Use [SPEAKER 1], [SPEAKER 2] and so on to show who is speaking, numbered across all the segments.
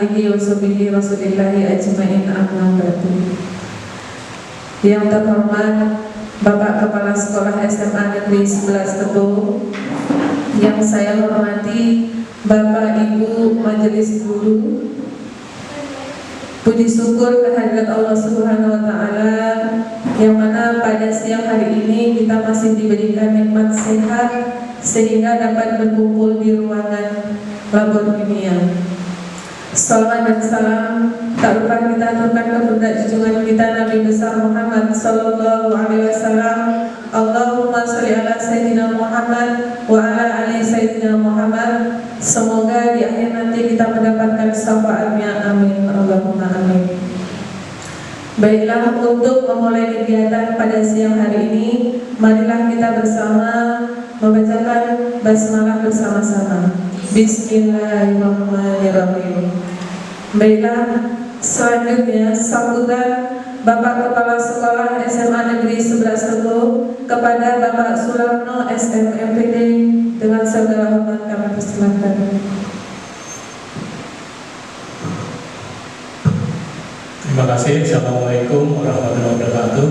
[SPEAKER 1] alihi wa sahbihi rasulillahi ajma'in amma ba'du. Yang terhormat Bapak Kepala Sekolah SMA Negeri 11 Tebu, yang saya hormati Bapak Ibu Majelis Guru, puji syukur kehadirat Allah Subhanahu wa Ta'ala, yang mana pada siang hari ini kita masih diberikan nikmat sehat sehingga dapat berkumpul di ruangan laboratorium. Salawat dan salam tak lupa kita aturkan kepada junjungan kita Nabi besar Muhammad sallallahu alaihi wasallam. Allahumma shalli ala sayyidina Muhammad wa ala ali sayyidina Muhammad. Semoga di akhir nanti kita mendapatkan syafaatnya, amin Allahumma amin. Baiklah, untuk memulai kegiatan pada siang hari ini, marilah kita bersama membacakan basmalah bersama-sama. Bismillahirrahmanirrahim. Baiklah, selanjutnya sambutan Bapak Kepala Sekolah SMA Negeri 11 Tebu kepada Bapak Sularno SMMPD dengan segala hormat kami persilakan.
[SPEAKER 2] Terima kasih. Assalamualaikum warahmatullahi wabarakatuh.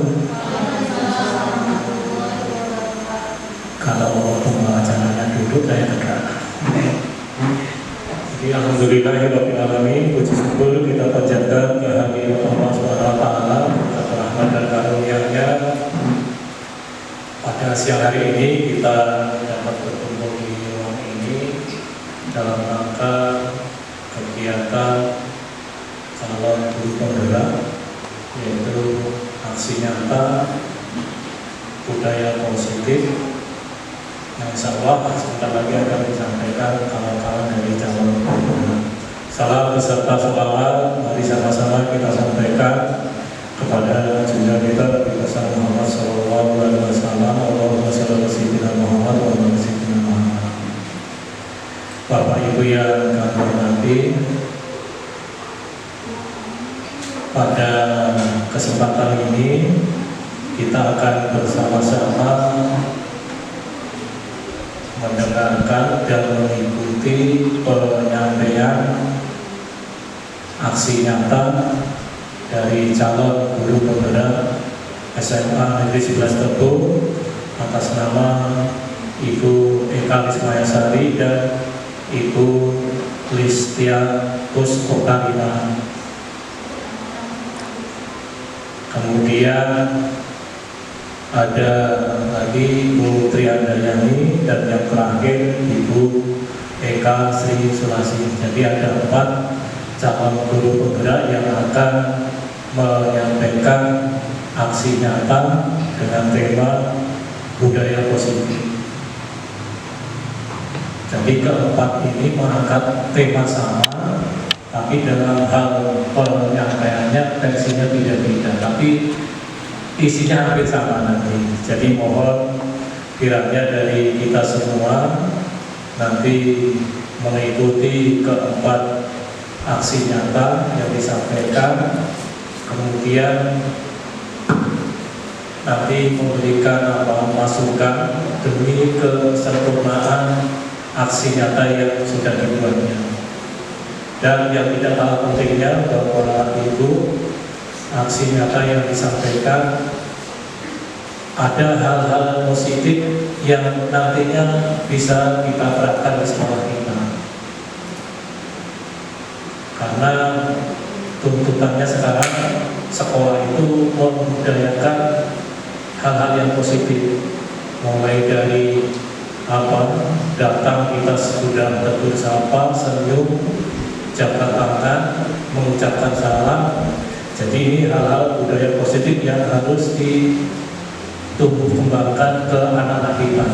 [SPEAKER 2] Kalau pembacaannya duduk saya tegak. Jadi alhamdulillahirabbil alamin, puji syukur kita panjatkan kehadirat Allah Subhanahu wa taala atas rahmat dan karunia-Nya. Pada siang hari ini kita dapat berkumpul di ruang ini dalam rangka kegiatan calon guru penggerak, yaitu aksi nyata budaya positif yang insya Allah sebentar lagi akan disampaikan kawan-kawan dari calon penggerak. Salam beserta sholawat mari sama-sama kita sampaikan kepada junjungan kita Nabi besar Muhammad sallallahu alaihi wasallam. Allahumma shalli ala sayyidina Muhammad wa ala sayyidina Muhammad. Bapak Ibu yang kami hormati, pada kesempatan ini kita akan bersama-sama mendengarkan dan mengikuti penyampaian aksi nyata dari calon guru penggerak SMA Negeri 11 Tebu atas nama Ibu Eka Lismayasari dan Ibu Listia Puskokarina. Kemudian ada lagi Ibu Triandayani dan yang terakhir Ibu Eka Sri Sulasi. Jadi ada 4 calon guru penggerak yang akan menyampaikan aksi nyata dengan tema budaya positif. Jadi keempat ini mengangkat tema sama, tapi dalam hal penyampaiannya tensinya tidak-tidak, tapi isinya hampir sama nanti. Jadi mohon kiranya dari kita semua nanti mengikuti keempat aksi nyata yang disampaikan, kemudian nanti memberikan masukan demi kesempurnaan aksi nyata yang sudah dibuatnya. Dan yang tidak kalah pentingnya, Bapak Ibu, aksi nyata yang disampaikan ada hal-hal positif yang nantinya bisa kita terapkan di sekolah kita. Karena tuntutannya sekarang sekolah itu membudayakan hal-hal yang positif, mulai dari datang kita sudah tegur sapa, senyum, jabat tangan, mengucapkan salam. Jadi ini hal-hal budaya positif yang harus ditumbuh kembangkan ke anak-anak kita.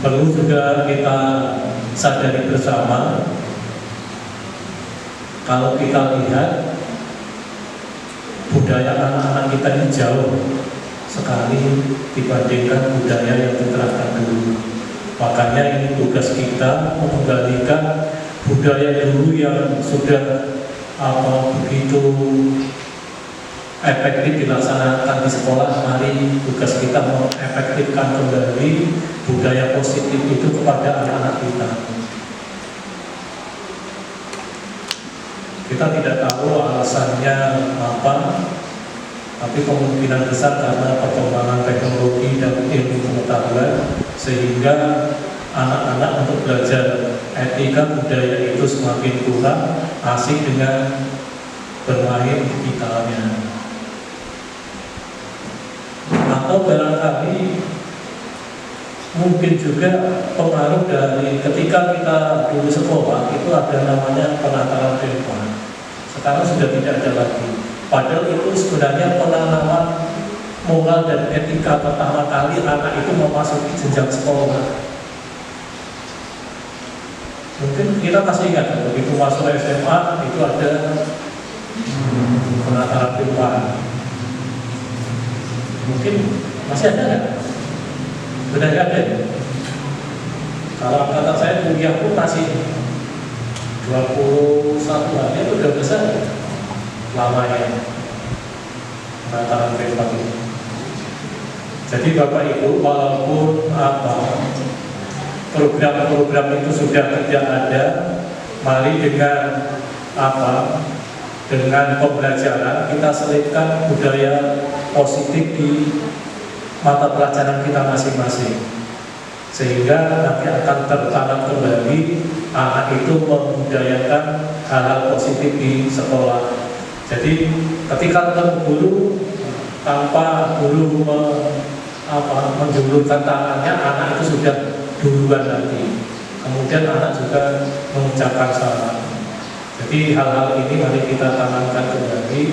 [SPEAKER 2] Perlu juga kita sadari bersama, kalau kita lihat budaya anak-anak kita ini jauh sekali dibandingkan budaya yang diterapkan dulu. Makanya ini tugas kita mengembalikan budaya dulu yang sudah begitu efektif dilaksanakan di sekolah. Mari tugas kita mengefektifkan kembali budaya positif itu kepada anak-anak kita. Kita tidak tahu alasannya apa, tapi kemungkinan besar karena perkembangan teknologi dan ilmu pengetahuan, sehingga anak-anak untuk belajar etika budaya itu semakin kurang, asik dengan bermain digitalnya. Atau barangkali mungkin juga pengaruh dari ketika kita dulu sekolah itu ada namanya penataran primer. Sekarang sudah tidak ada lagi. Padahal itu sebenarnya penanaman moral dan etika pertama kali anak itu memasuki jenjang sekolah. Mungkin kita masih ingat begitu masuk SMA itu ada penataran primer. Mungkin masih ada nggak? Sudah nggak ada ya? Kalau angkatan saya kuliah pun masih 21 hari itu udah besar lamanya penataran primer itu. Jadi Bapak Ibu, walaupun program-program itu sudah tidak ada, mari dengan dengan pembelajaran kita selipkan budaya positif di mata pelajaran kita masing-masing, sehingga nanti akan tertanam kembali anak itu membudayakan hal-hal positif di sekolah. Jadi ketika guru tanpa guru menjulurkan tangannya, anak itu sudah duluan nanti. Kemudian anak juga mengucapkan salam. Jadi hal-hal ini mari kita tanamkan kembali.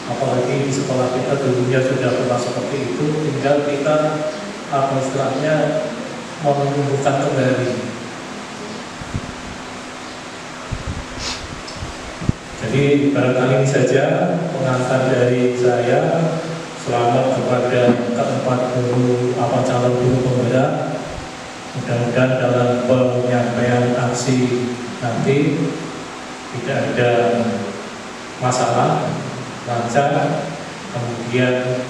[SPEAKER 2] Apalagi di sekolah kita dulunya sudah pernah seperti itu, tinggal kita istilahnya menumbuhkan kembali. Jadi barangkali ini saja pengantar dari saya. Selamat kepada keempat guru calon guru penggerak. Mudah-mudahan dalam penyampaian aksi nanti tidak ada masalah, lancar. Kemudian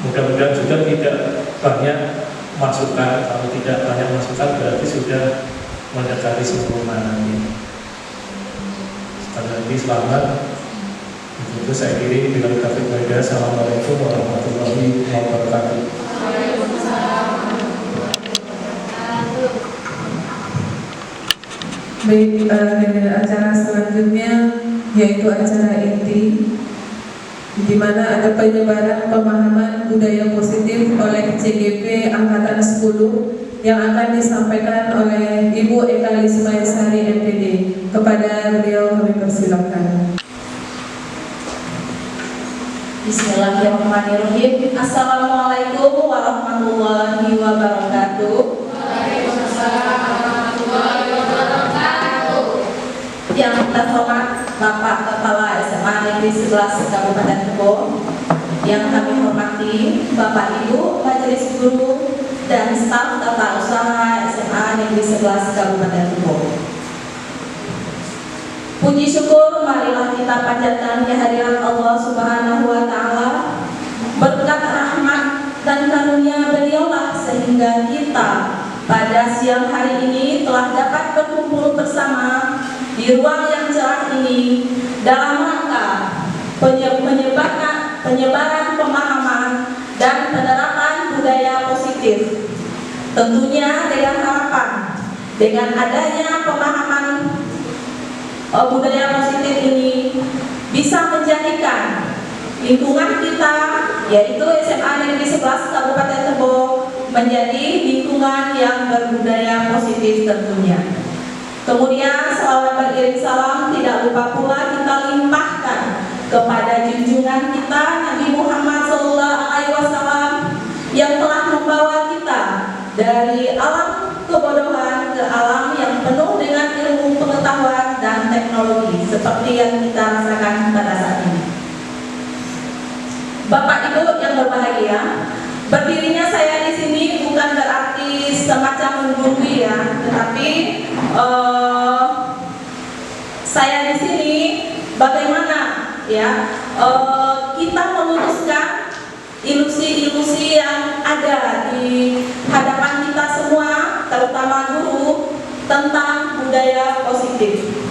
[SPEAKER 2] mudah-mudahan juga tidak banyak masukan. Kalau tidak banyak masukan berarti sudah mendekati sempurna nanti. Sekali lagi selamat. Itu saya kiri bila taufiq wal hidayah. Assalamualaikum warahmatullahi wabarakatuh.
[SPEAKER 1] Baik, acara selanjutnya yaitu acara inti, di mana ada penyebaran pemahaman budaya positif oleh CGP Angkatan 10 yang akan disampaikan oleh Ibu Eka Lismaisari MPD. Kepada beliau kami persilakan.
[SPEAKER 3] Bismillahirrahmanirrahim. Assalamualaikum warahmatullahi wabarakatuh. Yang terhormat Bapak Kepala SMA Negeri 11 Kabupaten Tebo, yang kami hormati Bapak Ibu Majelis Guru dan staf tata usaha SMA Negeri 11 Kabupaten Tebo. Puji syukur marilah kita panjatkan kehadiran Allah Subhanahu wa Ta'ala. Berkat rahmat dan karunia beliaulah sehingga kita pada siang hari ini telah dapat berkumpul bersama di ruang yang cerah ini dalam rangka penyebaran pemahaman dan penerapan budaya positif. Tentunya dengan harapan dengan adanya pemahaman budaya positif ini bisa menjadikan lingkungan kita, yaitu SMA Negeri 11 Kabupaten Tebo, menjadi lingkungan yang berbudaya positif tentunya. Kemudian selawat beriring salam tidak lupa pula kita limpahkan kepada junjungan kita Nabi Muhammad SAW yang telah membawa kita dari alam kebodohan ke alam yang penuh dengan ilmu pengetahuan dan teknologi seperti yang kita rasakan pada saat ini. Bapak Ibu yang berbahagia, berdirinya saya di sini bukan berarti semacam menggurui ya, tetapi saya di sini bagaimana ya kita meluruskan ilusi-ilusi yang ada di hadapan kita semua, terutama guru, tentang budaya positif.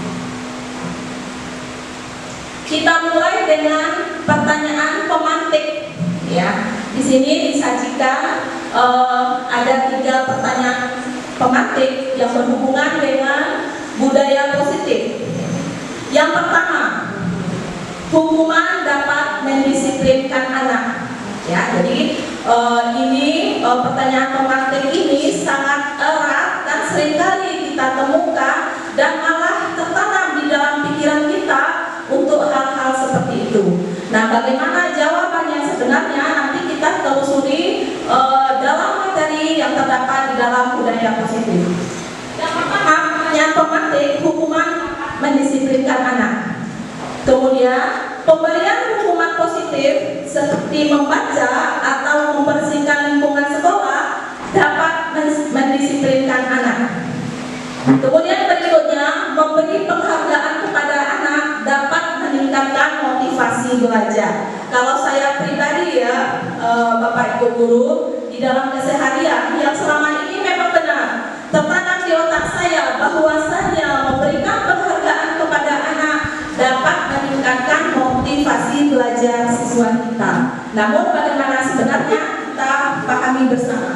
[SPEAKER 3] Kita mulai dengan pertanyaan pemantik. Ya, di sini disajikan ada 3 pertanyaan pemantik yang berhubungan dengan budaya positif. Yang pertama, hukuman dapat mendisiplinkan anak. Ya, jadi ini pertanyaan pemantik ini sangat erat dan seringkali kita temukan dan malah tertanam di dalam pikiran kita untuk hal-hal seperti itu. Nah, bagaimana jawabannya sebenarnya nanti kita telusuri dalam materi yang terdapat di dalam budaya positif. Yang pertama, pertanyaan pemantik, hukuman mendisiplinkan anak. Kemudian, pemberian hukuman positif seperti membaca atau membersihkan lingkungan sekolah dapat mendisiplinkan anak. Kemudian berikutnya, memberi penghargaan kepada anak dapat meningkatkan motivasi belajar. Kalau saya pribadi ya, Bapak Ibu Guru, di dalam keseharian yang selama ini memang benar tertanam di otak saya bahwasanya memberikan penghargaan kepada anak dapat meningkatkan motivasi belajar siswa kita. Namun bagaimana sebenarnya kita pahami bersama.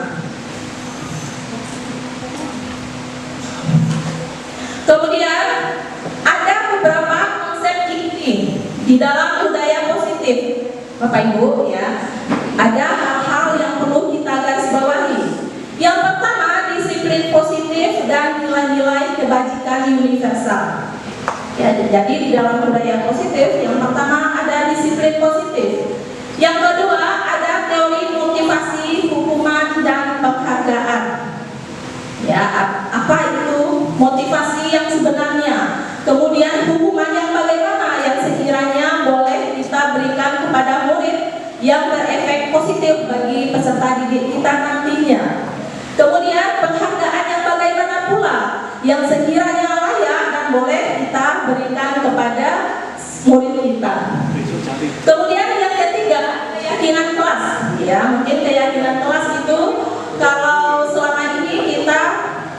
[SPEAKER 3] Kemudian ada beberapa konsep inti di dalam budaya positif, Bapak Ibu ya. Ada hal-hal yang perlu kita garis bawahi. Yang pertama, disiplin positif dan nilai-nilai kebajikan universal. Ya, jadi di dalam budaya positif yang pertama ada disiplin positif. Yang kedua ada teori motivasi, hukuman dan penghargaan. Ya, apa itu motivasi yang sebenarnya? Kemudian hukuman yang bagaimana yang sekiranya boleh kita berikan kepada murid yang berefek positif bagi peserta didik kita nantinya. Kemudian penghargaan yang bagaimana pula yang sekiranya layak dan boleh kita berikan kepada murid kita. Kemudian yang ketiga, keyakinan kelas. Ya, mungkin keyakinan kelas itu kalau selama ini kita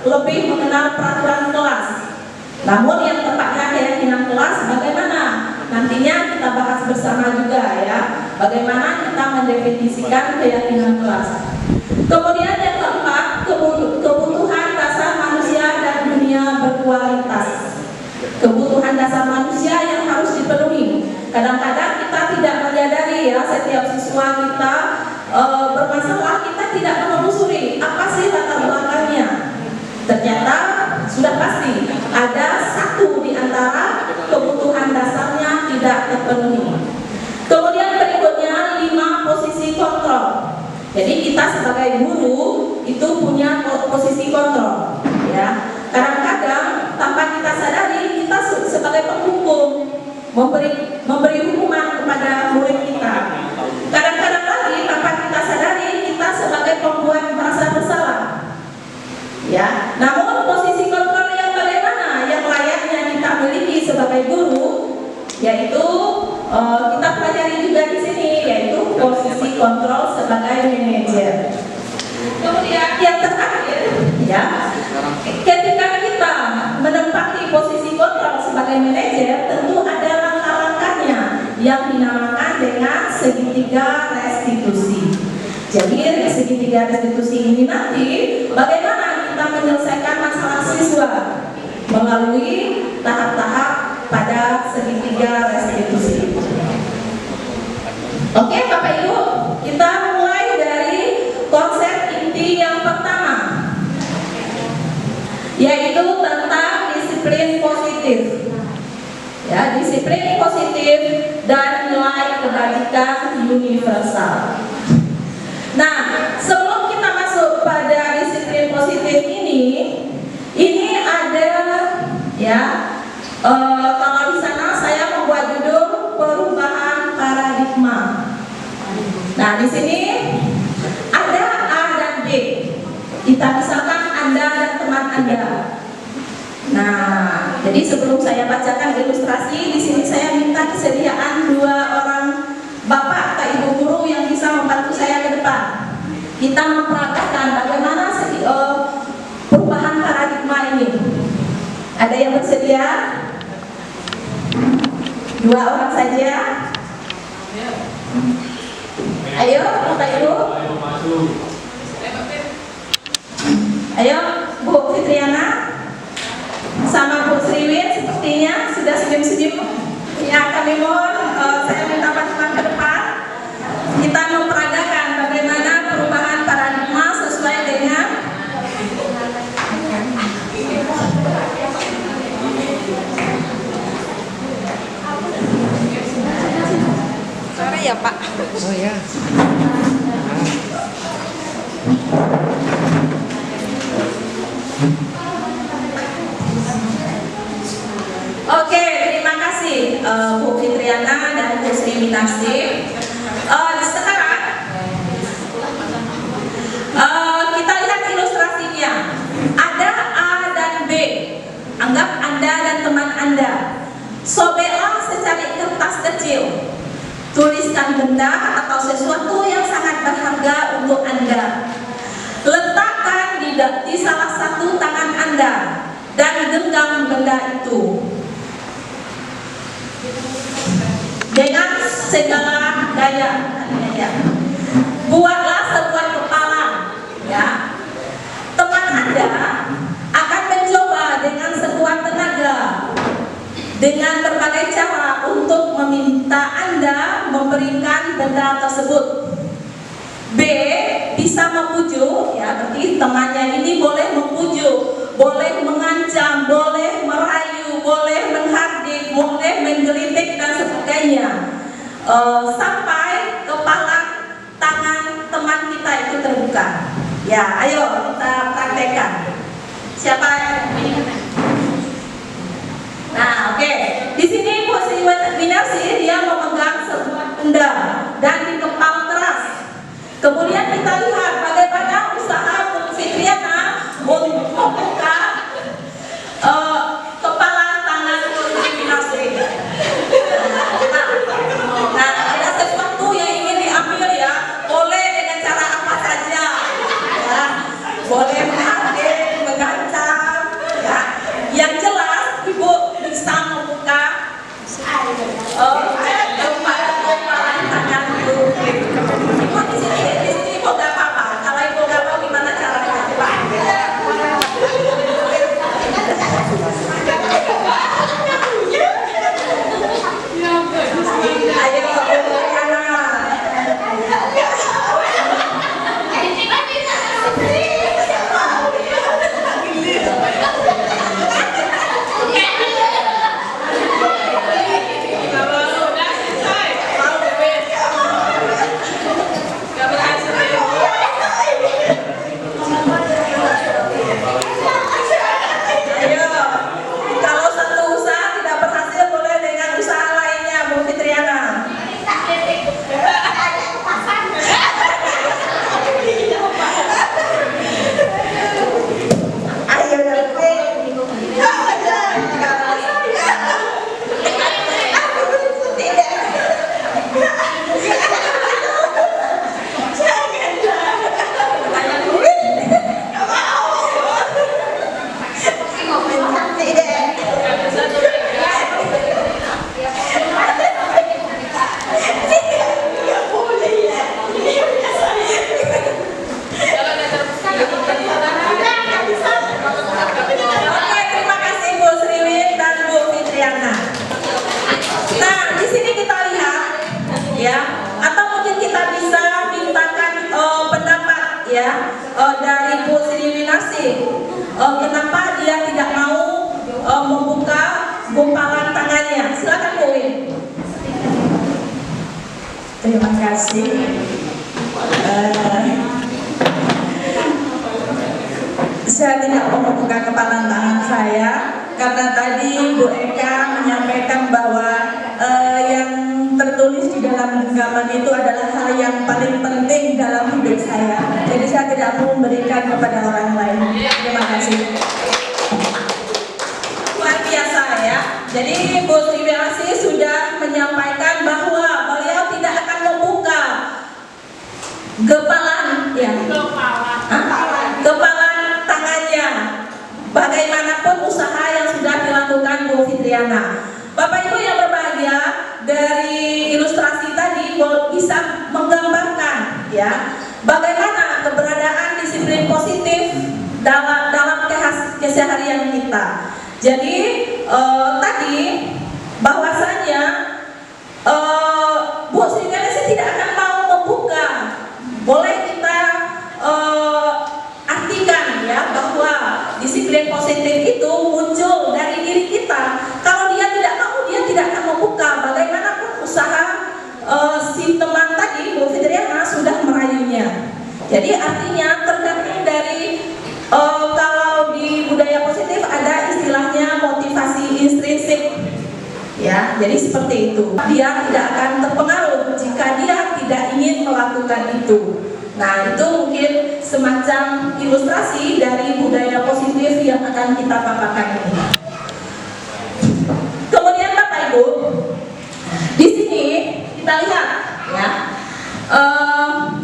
[SPEAKER 3] lebih mengenal peraturan kelas. Namun yang tepatnya keyakinan kelas bagaimana? Nantinya kita bahas bersama juga ya. Bagaimana kita mendefinisikan keyakinan kelas. Kemudian yang keempat, kebutuhan dasar manusia dan dunia berkualitas. Kebutuhan dasar manusia yang harus dipenuhi. Kadang-kadang kita tidak menyadari ya, setiap siswa kita bermasalah, kita tidak menelusuri apa sih latar belakangnya. Ternyata sudah pasti ada satu di antara kebutuhan dasarnya tidak terpenuhi. Kemudian berikutnya 5 posisi kontrol. Jadi kita sebagai guru itu punya posisi kontrol, ya. Kadang-kadang tanpa kita sadari kita sebagai penghukum memberi hukuman kepada murid kita. Kadang-kadang lagi tanpa kita sadari kita sebagai pembuat merasa bersalah, ya. Namun posisi kontrol yang bagaimana yang layaknya kita miliki sebagai guru, yaitu kita pelajari juga di sini, yaitu posisi kontrol sebagai manajer. Kemudian yang terakhir, ya, ketika kita menempati posisi kontrol sebagai manajer, tentu ada langkah-langkahnya yang dinamakan dengan segitiga restitusi. Jadi segitiga restitusi ini nanti bagaimana kita menyelesaikan masalah siswa melalui tahap-tahap pada segitiga restitusi. Oke, Bapak Ibu, kita mulai dari konsep inti yang pertama, yaitu tentang disiplin positif. Ya, disiplin positif dan nilai kebajikan universal. Nah, sebelum kita masuk pada disiplin positif ini ada ya. Kalau di sana saya membuat judul perubahan paradigma. Nah, di sini ada A dan B. Kita misalkan Anda dan teman Anda. Nah, jadi sebelum saya bacakan ilustrasi, di sini saya minta kesediaan 2 orang bapak atau ibu guru yang bisa membantu saya ke depan. Kita mempraktikkan bagaimana perubahan paradigma ini. Ada yang bersedia? 2 2 orang saja. Ayo, Bapak Ibu. Ayo, Bu Fitriana sama Bu Sriwin sepertinya sudah senyum-senyum. Ya, kami mohon saya minta bantuan ke depan. Kita memperagakan bagaimana perubahan paradigma sesuai dengan
[SPEAKER 4] Sore ya Pak. Oh ya.
[SPEAKER 3] Oke, terima kasih Bu Fitriana dan Bu Sri Winarsi. Sekarang kita lihat ilustrasinya. Ada A dan B. Anggap Anda dan teman Anda. Sobeklah secari kertas kecil. Tuliskan benda atau sesuatu yang sangat berharga untuk Anda. Letakkan di salah satu tangan Anda dan genggam benda itu dengan segala daya. Buatlah sebuah kepala, ya. Teman Anda akan mencoba dengan sekuat tenaga, dengan berbagai cara untuk meminta Anda memberikan benda tersebut. B bisa membujuk, ya, berarti temannya ini boleh membujuk, boleh mengancam, boleh merayu, boleh menghardik, boleh menggelitik dan sebagainya, sampai kepala tangan teman kita itu terbuka. Ya, ayo kita praktekkan. Siapa yang Nah, oke. Di sini Bu Sri Winarsi dia memegang sebuah benda dan dikepal keras. Kemudian kita lihat bagaimana usaha Bu Fitriana untuk membuka kepala tangan Bu Sri Winarsi. Nah, ada sesuatu yang ingin diambil, ya. Boleh dengan cara apa saja, ya. Boleh menghardik, mengancam, ya. Yang jelas Ibu bisa membuka kepalan tangan Bu. Ibu di sini Ibu nggak apa-apa. Kalau Ibu nggak mau gimana caranya? Ayo Bu Yana. Ayo, kalau satu usaha tidak berhasil, boleh dengan usaha lainnya, Bu Fitriana. Ayo, Oke, terima kasih Bu Sriwin dan Bu Fitriana. Nah, di sini kita lihat, ya, atau mungkin kita bisa mintakan pendapat, ya, dari Bu Sri Winarsi. Kenapa dia tidak mau membuka gumpalan tangannya? Silakan Bu Win.
[SPEAKER 5] Terima kasih. Saya tidak mau membuka kepala tangan saya karena tadi Bu Eka menyampaikan bahwa yang tertulis di dalam genggaman itu adalah hal yang paling penting dalam hidup saya. Jadi saya tidak mau memberikan kepada orang lain. Terima kasih.
[SPEAKER 3] Luar biasa, ya. Jadi Bu Sri Winarsi sudah menyampaikan bahwa beliau tidak akan membuka kepalan, ya, kepalan tangannya, bagaimanapun usaha yang sudah dilakukan Bu Fitriana. Bapak Ibu yang berbahagia, Jadi tadi bahwasanya Bu Sri Ganesha tidak akan mau membuka. Boleh kita artikan ya bahwa disiplin positif itu muncul dari diri kita. Kalau dia tidak mau, dia tidak akan membuka. Bagaimanapun usaha si teman tadi, Bu Fitriana, sudah merayunya. Jadi artinya tergantung dari kalau di budaya positif ada istilahnya motivasi intrinsik. Ya, jadi seperti itu. Dia tidak akan terpengaruh jika dia tidak ingin melakukan itu. Nah, itu mungkin semacam ilustrasi dari budaya positif yang akan kita paparkan ini. Kemudian Bapak Ibu, di sini kita lihat ya,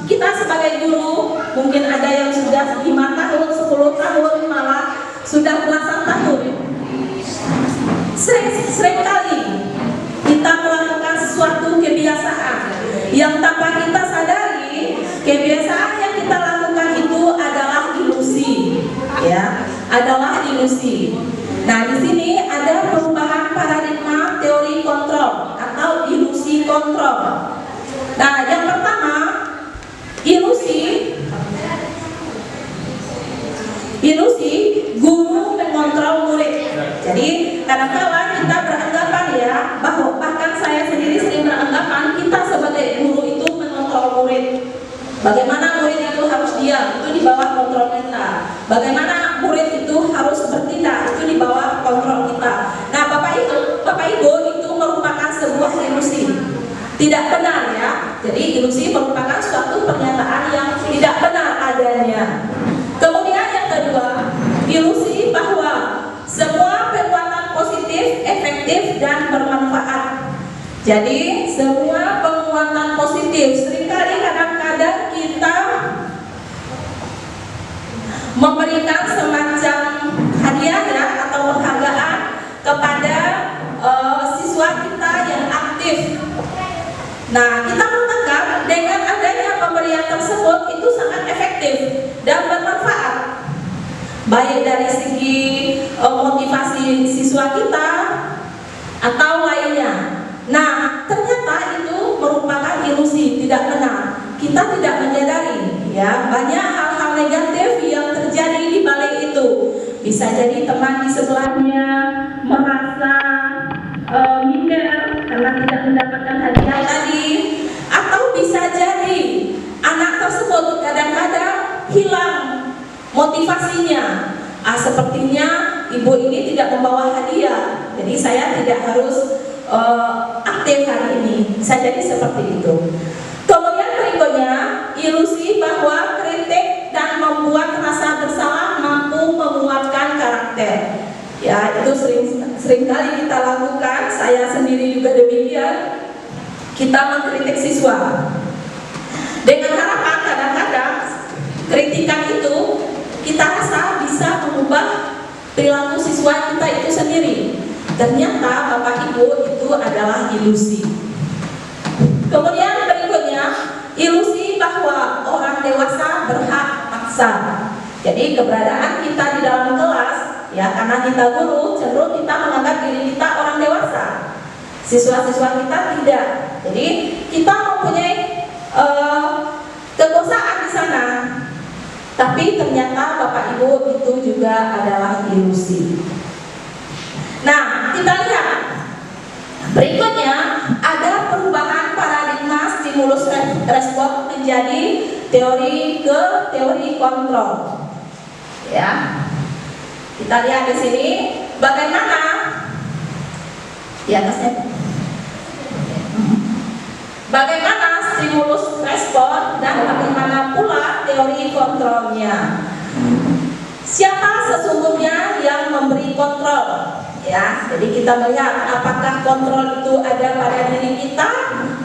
[SPEAKER 3] kita sebagai guru mungkin ada yang sudah 5 tahun, 10 tahun, malah sudah belasan tahun. Sering kali kita melakukan sesuatu kebiasaan yang tanpa kita sadari, kebiasaan yang kita lakukan itu adalah ilusi, ya, adalah ilusi. Nah, di sini ada perubahan paradigma teori kontrol atau ilusi kontrol. Nah, yang pertama, ilusi guru mengontrol murid. Jadi kadang-kadang kita beranggapan ya, bahwa bahkan saya sendiri sering beranggapan kita sebagai guru itu mengontrol murid. Bagaimana murid itu harus diam, itu di bawah kontrol kita. Bagaimana murid itu harus bertindak, itu di bawah kontrol kita. Nah, Bapak Ibu itu merupakan sebuah ilusi. Tidak benar ya. Jadi ilusi merupakan suatu pernyataan yang tidak benar adanya. Kemudian yang kedua, ilusi bahwa semua perbuatan positif, efektif, dan bermanfaat. Jadi semua penguatan positif, seringkali kadang-kadang kita memberikan semacam hadiah ya, atau penghargaan kepada siswa kita yang aktif. Nah, kita menganggap dengan adanya pemberian tersebut itu sangat efektif dan bermanfaat, baik dari segi motivasi siswa kita atau lainnya. Nah, ternyata itu merupakan ilusi, tidak benar. Kita tidak menyadari ya, banyak hal-hal negatif yang terjadi di balik itu. Bisa jadi teman di sebelahnya merasa minder karena tidak mendapatkan hadiah tadi, atau bisa jadi anak tersebut kadang-kadang hilang motivasinya. Sepertinya ibu ini tidak membawa hadiah, jadi saya tidak harus aktif hari ini. Bisa jadi seperti itu. Kemudian berikutnya, ilusi bahwa kritik dan membuat rasa bersalah mampu menguatkan karakter. Ya, itu sering kali kita lakukan. Saya sendiri juga demikian. Kita mengkritik siswa dengan harapan kadang-kadang kritikan itu kita rasa bisa mengubah perilaku siswa kita itu sendiri. Ternyata Bapak Ibu itu adalah ilusi. Kemudian berikutnya, ilusi bahwa orang dewasa berhak maksa. Jadi keberadaan kita di dalam kelas, ya, karena kita guru, cenderung kita menganggap diri kita orang dewasa. Siswa-siswa kita tidak. Jadi kita mempunyai kekuasaan di sana. Tapi ternyata Bapak Ibu itu juga adalah ilusi. Nah, kita lihat berikutnya, ada perubahan paradigma stimulus respon menjadi teori ke teori kontrol. Ya, kita lihat di sini bagaimana di atasnya, bagaimana stimulus respon dan bagaimana pula teori kontrolnya. Siapa sesungguhnya yang memberi kontrol? Ya, jadi kita melihat apakah kontrol itu ada pada diri kita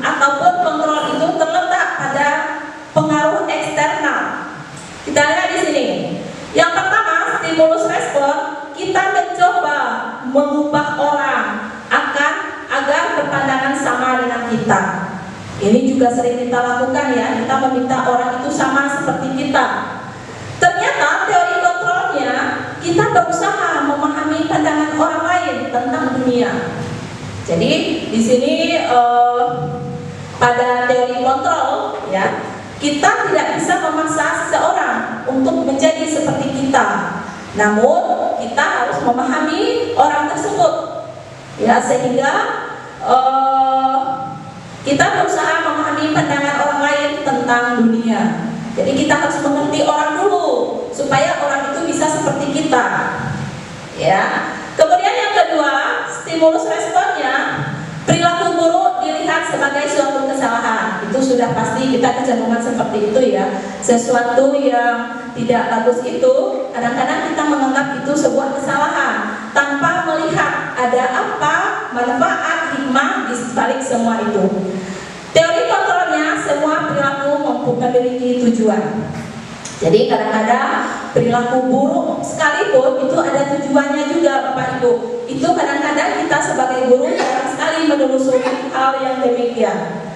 [SPEAKER 3] ataupun kontrol itu terletak pada pengaruh eksternal. Kita lihat di sini. Yang pertama, stimulus respon, kita mencoba mengubah orang agar berpandangan sama dengan kita. Ini juga sering kita lakukan ya, kita meminta orang itu sama seperti kita. Ternyata teori kontrolnya, kita berusaha memahami pandangan orang lain tentang dunia. Jadi di sini pada teori kontrol ya, kita tidak bisa memaksa seseorang untuk menjadi seperti kita. Namun kita harus memahami orang tersebut ya, sehingga kita berusaha memahami pandangan orang lain tentang dunia. Jadi kita harus mengerti orang dulu supaya orang itu bisa seperti kita. Ya. Kemudian yang kedua, stimulus responnya, perilaku buruk dilihat sebagai suatu kesalahan. Itu sudah pasti kita kecenderungan seperti itu ya. Sesuatu yang tidak bagus itu kadang-kadang kita menganggap itu sebuah kesalahan tanpa melihat ada apa manfaat hikmah di balik semua itu. Teori kontrolnya, semua perilaku memiliki tujuan. Jadi kadang-kadang perilaku buruk sekalipun itu ada tujuannya juga Bapak Ibu. Itu kadang-kadang kita sebagai guru jarang sekali menelusuri hal yang demikian.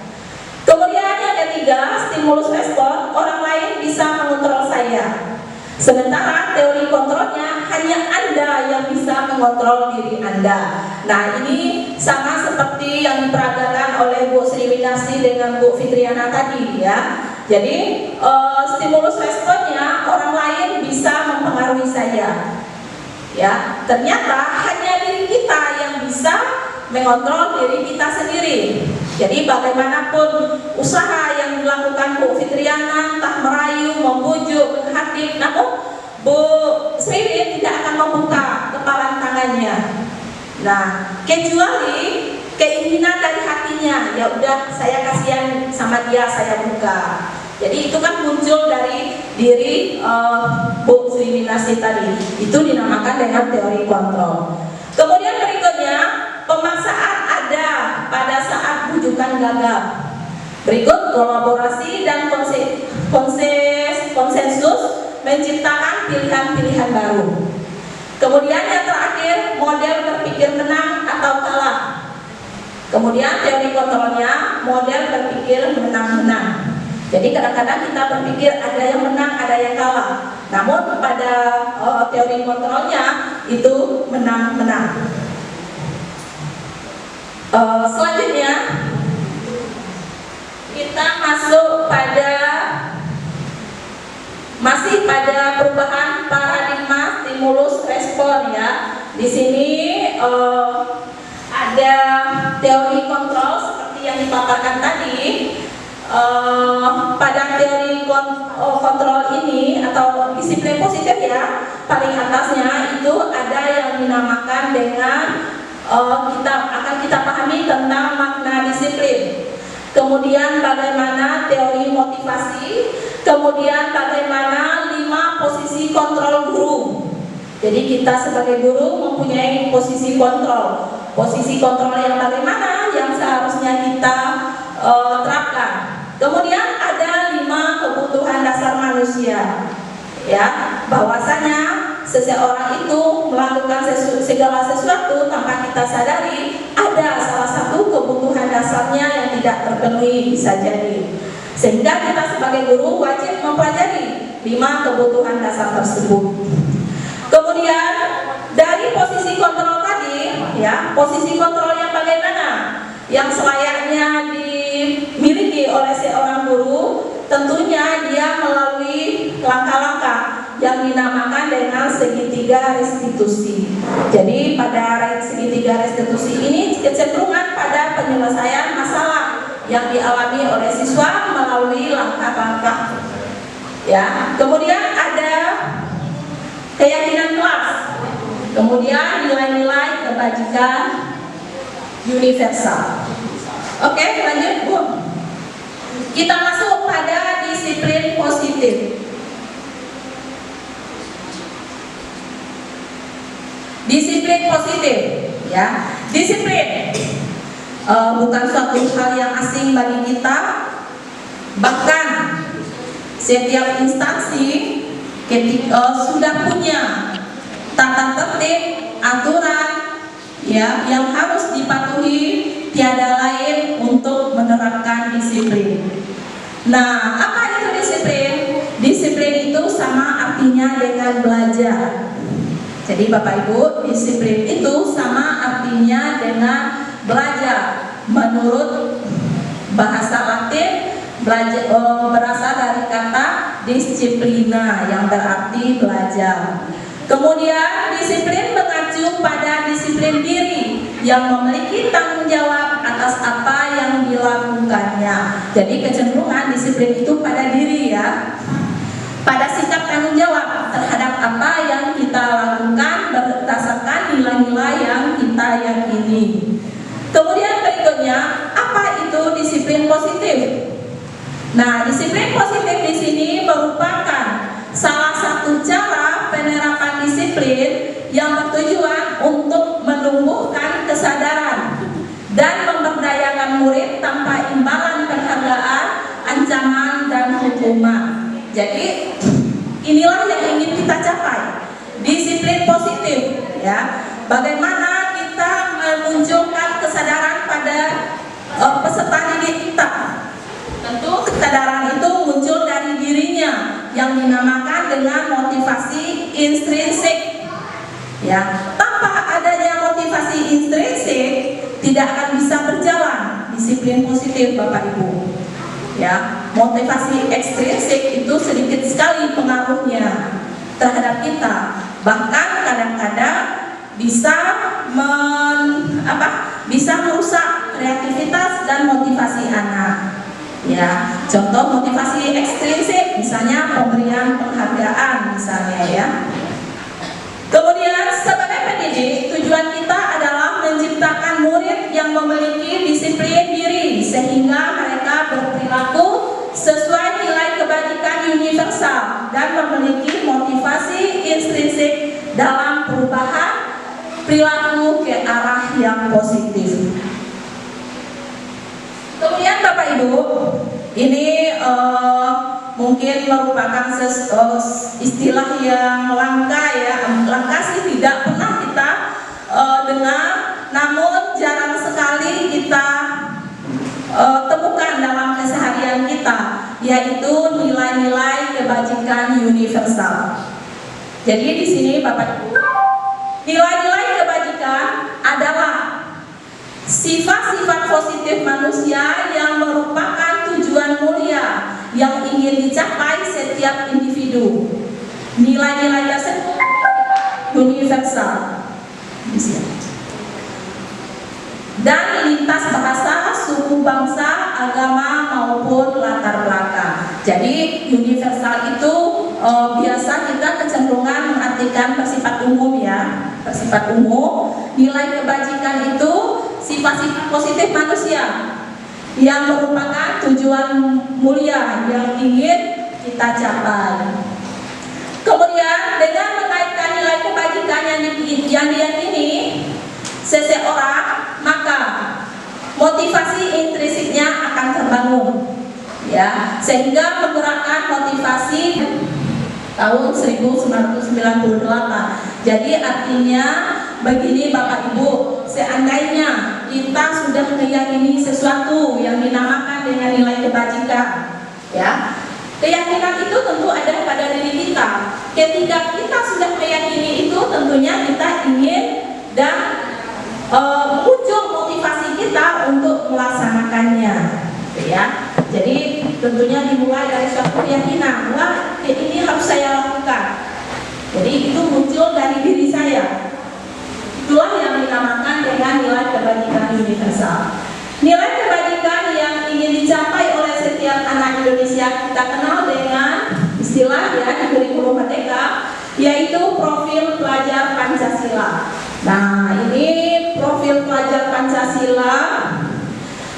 [SPEAKER 3] Kemudian yang ketiga, stimulus respon, orang lain bisa mengontrol saya. Sementara teori kontrolnya hanya Anda yang bisa mengontrol diri Anda. Nah, ini sama seperti yang diperagakan oleh Bu Sri Winarsi dengan Bu Fitriana tadi ya. Jadi stimulus responnya orang lain bisa mempengaruhi saya. Ya, ternyata hanya diri kita yang bisa mengontrol diri kita sendiri. Jadi bagaimanapun usaha yang dilakukan Bu Fitriana, entah merayu, membujuk, menghadik, namun Bu Sri tidak akan membuka kepalan tangannya. Nah, kecuali keinginan dari hatinya, ya udah saya kasihan sama dia, saya buka. Jadi itu kan muncul dari diri Bu Sri Winarsi tadi. Itu dinamakan dengan teori kontrol. Kemudian berikutnya, pemaksaan ada pada saat bujukan gagal. Berikut kolaborasi dan konsensus menciptakan pilihan-pilihan baru. Kemudian yang terakhir, model berpikir menang atau kalah. Kemudian teori kontrolnya, model berpikir menang-menang. Jadi kadang-kadang kita berpikir ada yang menang, ada yang kalah. Namun pada teori kontrolnya itu menang-menang. Selanjutnya kita masuk masih pada perubahan paradigma stimulus respon ya. Di sini ada teori kontrol seperti yang dipaparkan tadi. Pada teori kontrol ini atau disiplin positif ya, paling atasnya itu ada yang dinamakan dengan kita pahami tentang makna disiplin. Kemudian bagaimana teori motivasi, kemudian bagaimana 5 posisi kontrol guru. Jadi kita sebagai guru mempunyai posisi kontrol. Posisi kontrol yang bagaimana yang seharusnya kita terapkan. Kemudian ada 5 kebutuhan dasar manusia. Ya, bahwasanya seseorang itu melakukan segala sesuatu tanpa kita sadari ada salah satu kebutuhan dasarnya yang tidak terpenuhi bisa jadi. Sehingga kita sebagai guru wajib mempelajari 5 kebutuhan dasar tersebut. Kemudian dari posisi kontrol tadi, ya, posisi kontrol yang bagaimana? Yang selayaknya dimiliki oleh seorang guru, tentunya dia melalui langkah-langkah yang dinamakan dengan segitiga restitusi. Jadi pada segitiga restitusi ini kecenderungan pada penyelesaian masalah yang dialami oleh siswa melalui langkah-langkah. Ya, kemudian ada keyakinan kelas, kemudian nilai-nilai kebajikan universal. Oke, lanjut Bu. Kita masuk pada disiplin positif. Disiplin positif, ya. Disiplin bukan suatu hal yang asing bagi kita. Bahkan setiap instansi sudah punya tata tertib, aturan, ya, yang harus dipatuhi. Tiada lain untuk menerapkan disiplin. Nah, apa itu disiplin? Disiplin itu sama artinya dengan belajar. Jadi Bapak Ibu, disiplin itu sama artinya dengan belajar. Menurut bahasa Latin, belajar berasal dari kata disciplina yang berarti belajar. Kemudian disiplin mengacu pada disiplin diri yang memiliki tanggung jawab atas apa yang dilakukannya. Jadi kecenderungan disiplin itu pada diri ya, pada sikap tanggung jawab terhadap apa yang kita lakukan berdasarkan nilai-nilai yang kita yakini. Kemudian berikutnya, apa itu disiplin positif? Nah, disiplin positif di sini merupakan salah satu cara penerapan disiplin yang bertujuan untuk menumbuhkan kesadaran dan memberdayakan murid tanpa imbalan penghargaan, ancaman, dan hukuman. Jadi inilah yang ingin kita capai, disiplin positif ya. Bagaimana kita memunculkan kesadaran pada peserta didik kita? Tentu kesadaran itu muncul dari dirinya yang dinamakan dengan motivasi intrinsik. Ya, tanpa adanya motivasi intrinsik tidak akan bisa berjalan disiplin positif Bapak Ibu. Ya, motivasi ekstrinsik itu sedikit sekali pengaruhnya terhadap kita. Bahkan kadang-kadang bisa bisa merusak kreativitas dan motivasi anak. Ya, contoh motivasi ekstrinsik misalnya pemberian penghargaan misalnya ya. Kemudian sebagai pendidik, tujuan kita adalah menciptakan murid yang memiliki disiplin diri sehingga mereka berperilaku sesuai nilai kebajikan universal dan memiliki motivasi intrinsik dalam perubahan perilaku ke arah yang positif. Kemudian Bapak Ibu, ini mungkin merupakan istilah yang langka ya, langka sih tidak pernah kita dengar, namun jarang sekali kita temukan dalam keseharian kita, yaitu nilai-nilai kebajikan universal. Jadi di sini Bapak Ibu, nilai-nilai kebajikan adalah sifat-sifat positif manusia yang merupakan tujuan mulia yang ingin dicapai setiap individu. Nilai-nilai tersebut universal dan lintas bahasa, suku, bangsa, agama maupun latar belakang. Jadi universal itu biasa kita kecenderungan mengartikan bersifat umum ya, bersifat umum. Nilai kebajikan itu sifat-sifat positif manusia yang merupakan tujuan mulia yang ingin kita capai. Kemudian dengan mengaitkan nilai kebajikan yang diyakini seseorang, maka motivasi intrinsiknya akan terbangun ya, sehingga menggerakkan motivasi tahun 1998. Jadi artinya begini Bapak Ibu, seandainya kita sudah meyakini sesuatu yang dinamakan dengan nilai kebajikan ya, keyakinan itu tentu ada pada diri kita. Ketika kita sudah meyakini itu, tentunya kita ingin dan muncul motivasi kita untuk melaksanakannya ya. Jadi tentunya dimulai dari suatu keyakinan, wah ini harus saya lakukan. Jadi itu muncul dari diri saya. Itulah yang dinamakan dengan nilai kebajikan universal. Nilai kebajikan yang ingin dicapai oleh setiap anak Indonesia kita kenal dengan istilah ya di kurikulum merdeka, yaitu profil pelajar Pancasila. Nah, ini profil pelajar Pancasila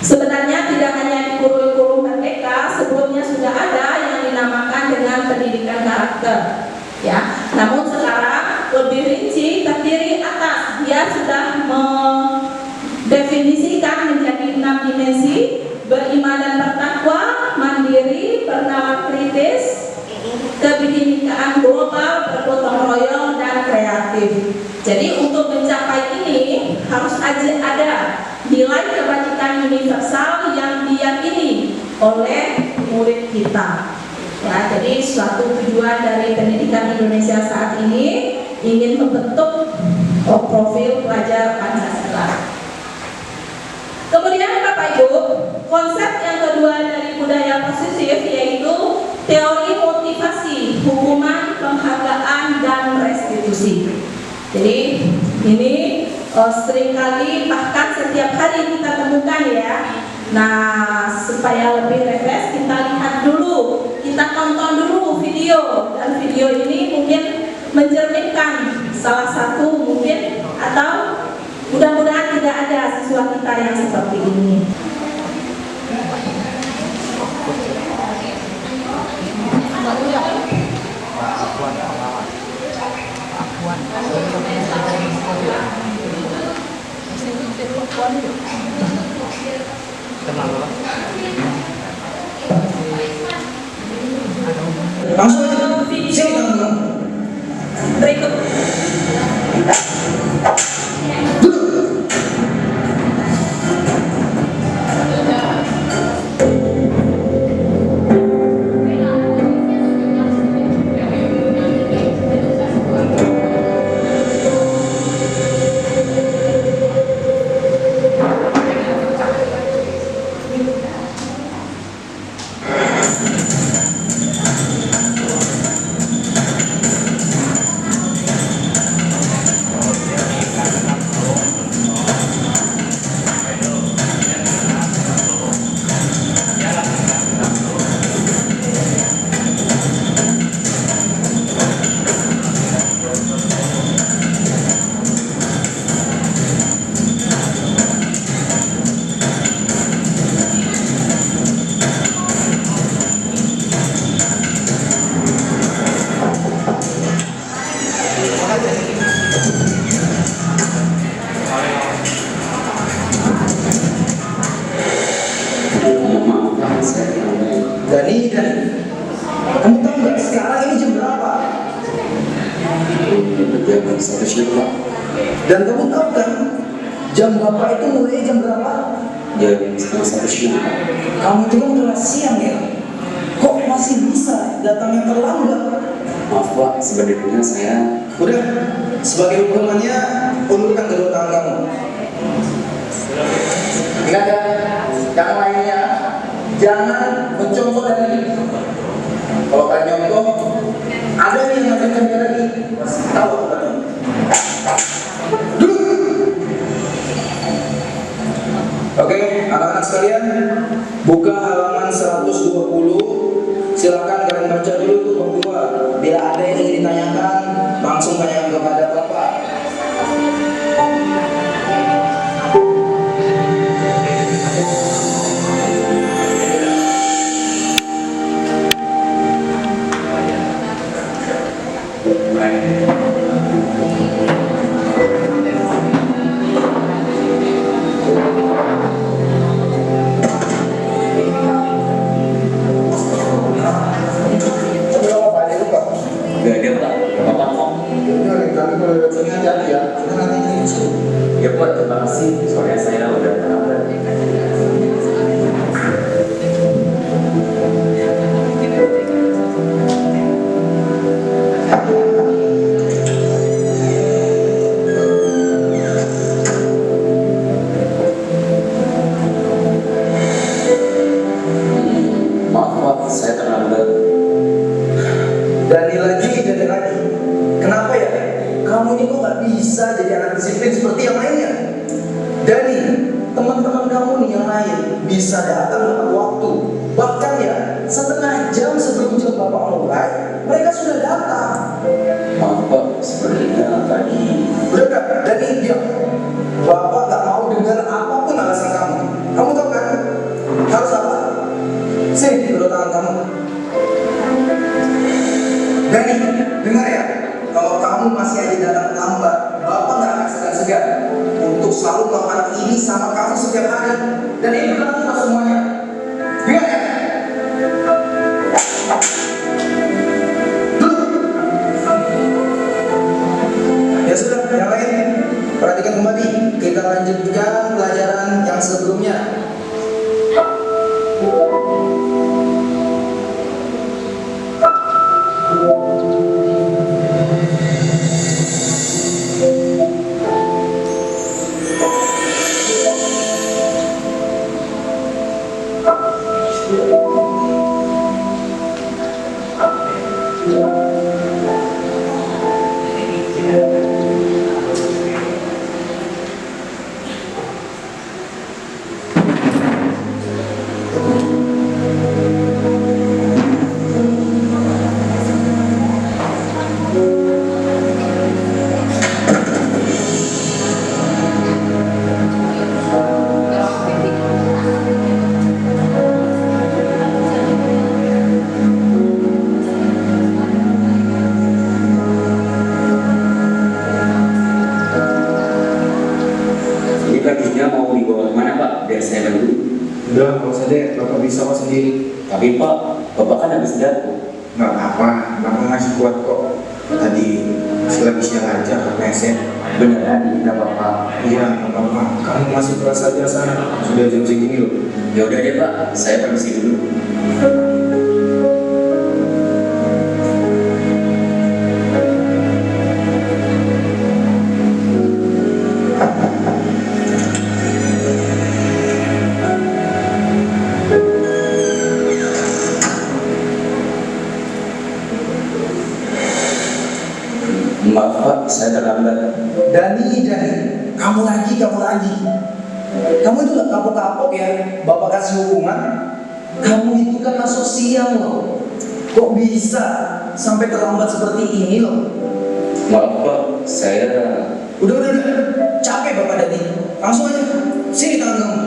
[SPEAKER 3] sebenarnya tidak hanya di kurikulum merdeka, sebelumnya sudah ada yang dinamakan dengan pendidikan karakter. Ya, namun sekarang lebih rinci terdiri atas, dia sudah mendefinisikan menjadi 6 dimensi: beriman dan bertakwa, mandiri, bernalar kritis, kebinekaan global, bergotong royong, dan kreatif. Jadi untuk mencapai ini harus ada nilai kebajikan universal yang diyakini oleh murid kita. Ya, jadi suatu tujuan dari pendidikan Indonesia saat ini ingin membentuk profil pelajar Pancasila. Kemudian Bapak Ibu, konsep yang kedua dari budaya positif yaitu teori motivasi, hukuman, penghargaan, dan restitusi. Jadi ini seringkali bahkan setiap hari kita temukan ya. Nah, supaya lebih refresh kita lihat dulu, kita tonton dulu video, dan video ini mungkin mencerminkan salah satu mungkin atau mudah-mudahan tidak ada siswa kita yang seperti ini.
[SPEAKER 6] Langsung aja. Sini kamu.
[SPEAKER 3] Berikut.
[SPEAKER 6] Dani, kamu tahu nggak sekarang ini jam berapa? Jam 1 siang, Pak. Dan kamu tahu kan jam Bapak itu mulai jam berapa? Jam setengah 1 siang, Pak. Kamu itu kan udah siang ya? Kok masih bisa datangnya terlambat? Maaf Pak, sebenarnya saya... Udah, sebagai hukumannya ulurkan kedua tangan kamu. Ingat ya, yang lainnya jangan mencontoh dari ini. Kalau kalian nyontoh, ada yang ngajarkan dia lagi. Tahu apa tuh? Oke, anak-anak sekalian, buka halaman 120. Silakan kalian baca dulu tuh berdua. Bila ada yang ingin ditanyakan, langsung tanyakan kepada Bapak.
[SPEAKER 7] Ya Pak, terima kasih. Soalnya saya udah terlambat. Maaf Pak, saya terlambat.
[SPEAKER 6] Dani lagi. Kenapa ya? Kamu ini kok gak bisa jadi anak disiplin seperti yang lainnya? Dani, teman-teman kamu nih yang lain bisa datang tepat waktu. Bahkan ya, setengah jam sebelum jam Bapak mulai, mereka sudah datang.
[SPEAKER 7] Maaf Pak, sebenarnya tadi...
[SPEAKER 6] Udah gak? Dani, diam. Bapak gak mau dengar apapun alasan kamu. Kamu tahu kan? Harus apa? Sini, kedua tangan kamu. Dani, dengar ya. Kalau kamu masih aja datang lambat, Bapak gak akan segan-segan untuk selalu melakukan ini sama kamu setiap hari. Dan ini bukan kita semuanya. Dengar ya? Ya sudah, yang lain perhatikan kembali. Kita lanjutkan pelajaran yang sebelumnya.
[SPEAKER 7] Ini kakinya mau dibawa kemana Pak? Biar saya bantu.
[SPEAKER 6] Udah, nggak usah deh, Bapak bisa kok sendiri.
[SPEAKER 7] Tapi Pak, Bapak kan habis jatuh.
[SPEAKER 6] Nggak apa, Bapak masih kuat kok. Tadi lagi siang aja kepleset.
[SPEAKER 7] Beneran, nggak apa-apa.
[SPEAKER 6] Iya, nggak apa-apa. Kamu masuk kelas aja sana. Sudah jam segini loh.
[SPEAKER 7] Ya udah deh Pak, saya permisi dulu. Maaf Pak, saya terlambat.
[SPEAKER 6] Dani, kamu lagi. Kamu itu nggak kapok-kapok ya, Bapak kasih hukuman. Kamu itu kan masuk siang loh. Kok bisa sampai terlambat seperti ini loh?
[SPEAKER 7] Maaf Pak, saya...
[SPEAKER 6] Udah, capek Bapak Dani. Langsung aja, sini tangan kamu.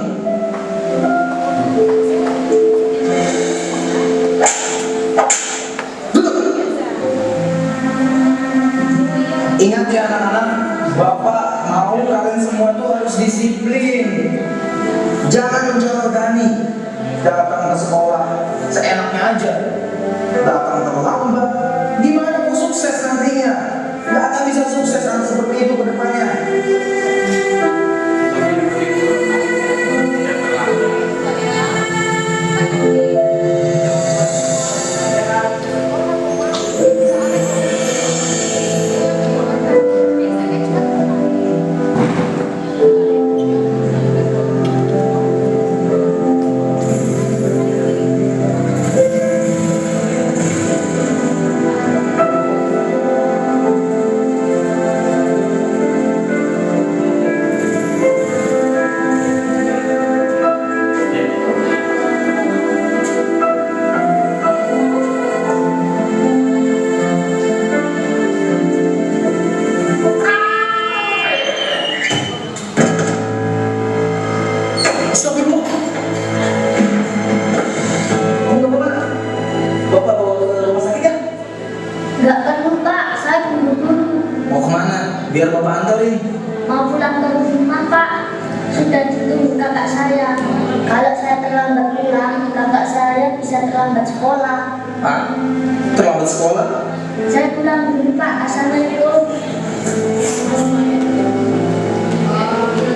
[SPEAKER 6] Duduk. Ingat ya anak-anak, Bapak mau kalian semua tuh harus disiplin. Jangan mencontoh Dani datang ke sekolah seenaknya aja, datang terlambat. Gimana mau sukses nantinya? Gak akan bisa sukses seperti itu ke depannya.
[SPEAKER 8] Nggak perlu Pak, saya tunggu dulu.
[SPEAKER 6] Mau kemana? Biar Bapak antarin.
[SPEAKER 8] Mau pulang ke rumah Pak. Sudah ditunggu kakak saya. Kalau saya terlambat pulang, kakak saya bisa terlambat sekolah.
[SPEAKER 6] Ah, terlambat sekolah?
[SPEAKER 8] Saya pulang dulu Pak, assalamualaikum.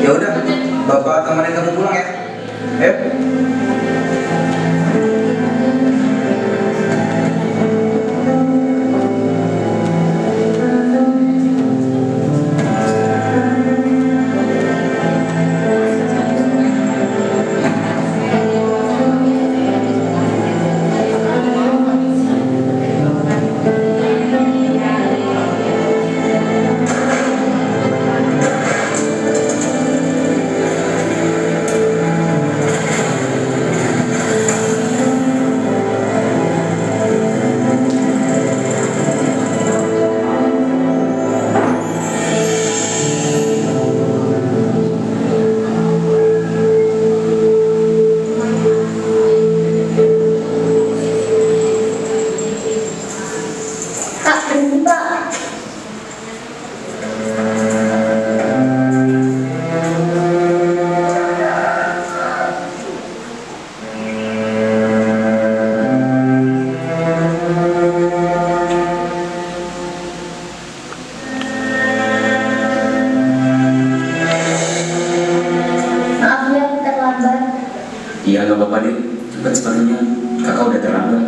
[SPEAKER 6] Ya udah, Bapak temenin kamu pulang ya. Ayo.
[SPEAKER 7] Iya gak apa-apa deh, cepat sepatunya, kakak udah terlambat.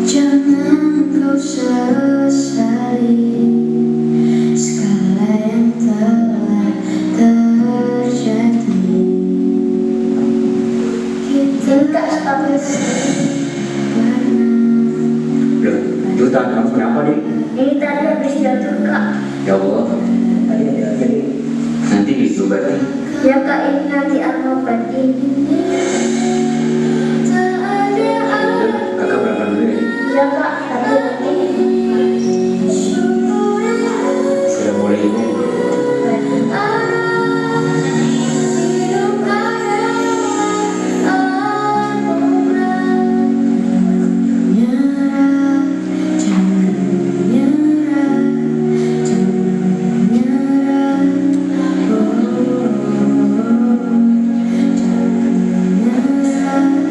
[SPEAKER 8] Jangan kau
[SPEAKER 7] Sita, kamu kenapa nih?
[SPEAKER 8] Ini tadi habis jatuh kak.
[SPEAKER 7] Ya Allah, nanti diobati.
[SPEAKER 8] Ya kak, ini nanti aku obatin.
[SPEAKER 7] Udah, kakak berangkat dulu ya.
[SPEAKER 8] Ya kak, hati-hati.
[SPEAKER 7] Assalamualaikum.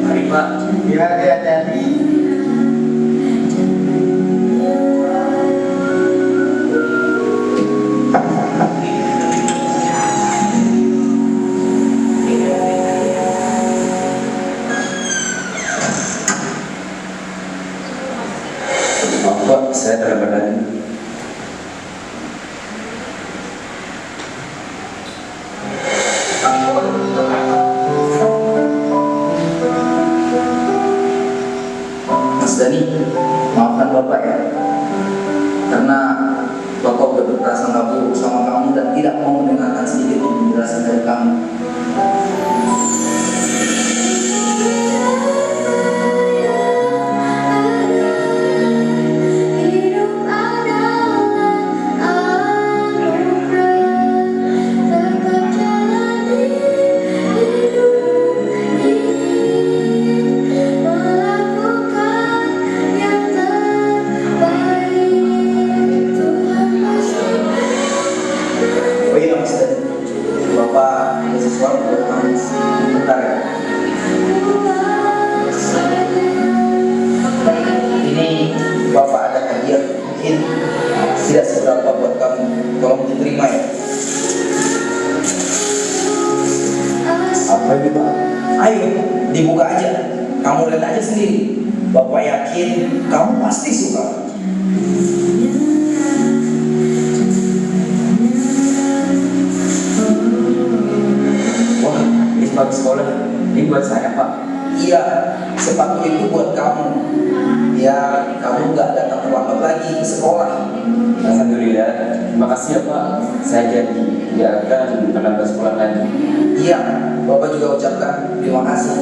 [SPEAKER 7] Mari Pak.
[SPEAKER 6] Ya, hati-hati.
[SPEAKER 7] Maaf Pak, saya terlambat lagi.
[SPEAKER 6] Mas Dani, maafkan Bapak ya. Karena Bapak udah berprasangka buruk sama kamu dan tidak mau mendengarkan sedikit pun penjelasan dari kamu. Oh iya Mas Dani, Bapak ada sesuatu buat kamu. Bentar ya. Ini Bapak ada hadiah, mungkin tidak seberapa buat kamu. Tolong diterima ya.
[SPEAKER 7] Apa ini Pak?
[SPEAKER 6] Ayo, dibuka aja. Kamu lihat aja sendiri. Bapak yakin kamu pasti suka.
[SPEAKER 7] Wah, ini sepatu sekolah. Ini buat saya Pak.
[SPEAKER 6] Iya, sepatu itu buat kamu. Ya, kamu nggak datang terlambat lagi ke sekolah.
[SPEAKER 7] Alhamdulillah. Terima kasih ya Pak. Saya janji tidak akan terlambat sekolah lagi.
[SPEAKER 6] Iya, Bapak juga ucapkan terima kasih.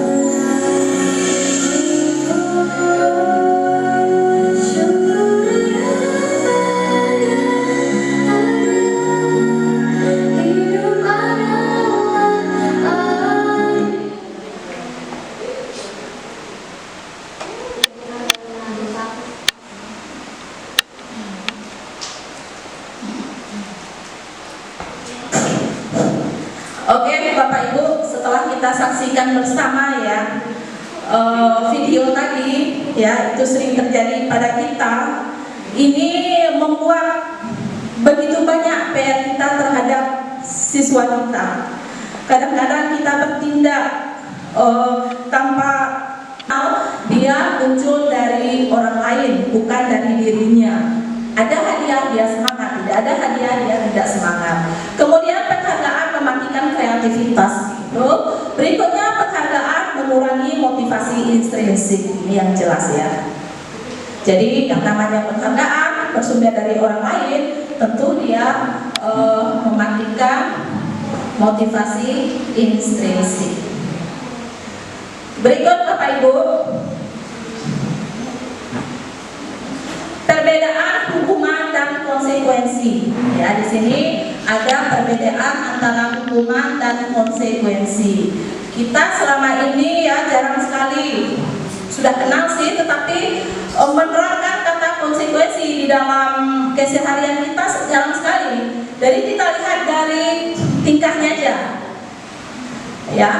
[SPEAKER 3] Oke Bapak Ibu, setelah kita saksikan bersama ya video tadi ya, itu sering terjadi pada kita. Ini membuat begitu banyak PR kita terhadap siswa kita. Kadang-kadang kita bertindak tanpa dia muncul dari orang lain, bukan dari dirinya. Ada hadiah dia semangat, tidak ada hadiah dia tidak semangat. Kemudian penghargaan mematikan kreativitas. Gitu. Berikutnya penghargaan mengurangi motivasi intrinsik. Ini yang jelas ya. Jadi yang namanya penghargaan bersumber dari orang lain, tentu dia mematikan motivasi intrinsik. Berikut Bapak Ibu, perbedaan hukuman dan konsekuensi. Ya, di sini ada perbedaan antara hukuman dan konsekuensi. Kita selama ini ya jarang sekali sudah kenal sih, tetapi menerapkan kata konsekuensi di dalam keseharian kita jarang sekali. Jadi kita lihat dari tingkahnya aja. Ya.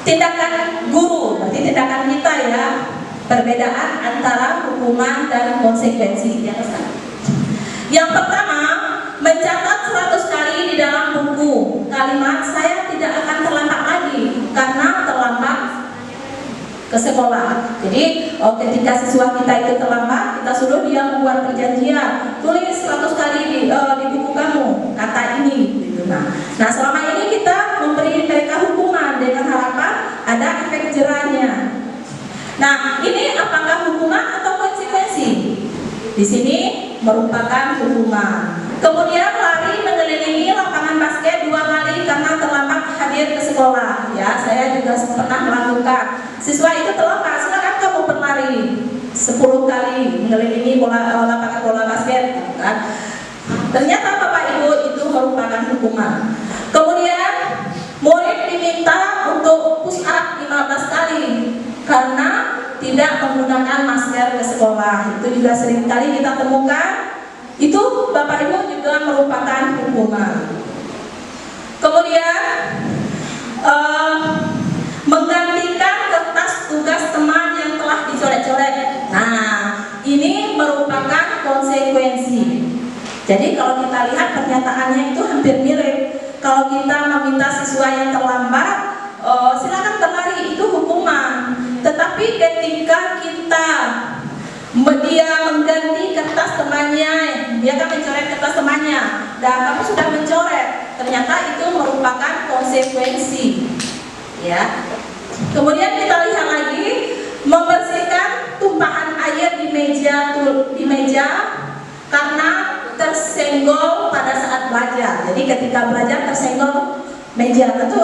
[SPEAKER 3] Tindakan guru, berarti tindakan kita ya. Perbedaan antara hukuman dan konsekuensi. Yang pertama, mencatat 100 kali di dalam buku kalimat saya tidak akan terlambat lagi karena terlambat ke sekolah. Jadi ketika siswa kita itu terlambat, kita suruh dia membuat perjanjian, tulis 100 kali di buku kamu kata ini gitu. Nah selama ini kita memberi mereka hukuman dengan harapan ada efek jerahnya. Nah, ini apakah hukuman atau konsekuensi? Di sini merupakan hukuman. Kemudian lari mengelilingi lapangan basket 2 kali karena terlambat hadir ke sekolah. Ya, saya juga pernah melakukan. Siswa itu terlambat, silakan kamu berlari 10 kali mengelilingi lapangan bola basket. Kan? Ternyata Bapak Ibu itu merupakan hukuman. Kemudian murid diminta untuk push up 15 kali karena tidak menggunakan masker ke sekolah. Itu juga sering kali kita temukan. Itu Bapak Ibu juga merupakan hukuman. Kemudian menggantikan kertas tugas teman yang telah dicoret-coret. Nah, ini merupakan konsekuensi. Jadi kalau kita lihat pernyataannya itu hampir mirip. Kalau kita meminta siswa yang terlambat, silakan berlari, itu hukuman. Tetapi ketika dia mengganti kertas temannya, dia kan mencoret kertas temannya, dan kamu sudah mencoret, ternyata itu merupakan konsekuensi. Ya. Kemudian kita lihat lagi, membersihkan tumpahan air di meja karena tersenggol pada saat belajar. Jadi ketika belajar tersenggol meja itu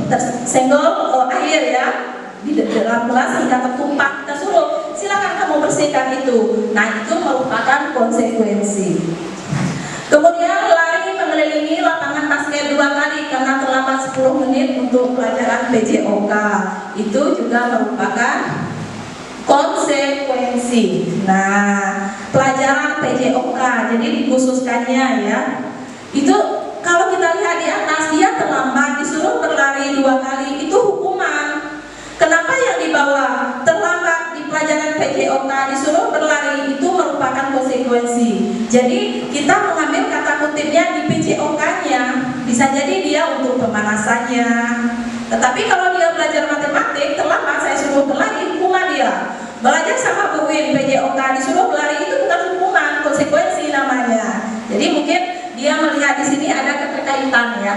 [SPEAKER 3] tersenggol air ya di dalam kelas sehingga tertumpah. Kita suruh silakan kamu bersihkan itu. Nah, itu merupakan konsekuensi. Kemudian lari mengelilingi lapangan basket 2 kali karena terlambat 10 menit untuk pelajaran PJOK. Itu juga merupakan konsekuensi. Nah, pelajaran PJOK jadi dikhususkannya ya. Itu kalau kita lihat di atas, dia terlambat disuruh berlari 2 kali, itu hukuman. Kenapa yang di bawah terlambat di pelajaran PJOK disuruh berlari, itu merupakan konsekuensi. Jadi kita mengambil kata kutipnya di PJOK-nya, bisa jadi dia untuk pemanasannya. Tetapi kalau dia belajar matematik terlambat, saya suruh berlari, hukuman dia. Belajar sama Bu Win PJOK disuruh berlari, itu bukan hukuman, konsekuensi namanya. Jadi mungkin dia melihat di sini ada keterkaitan ya.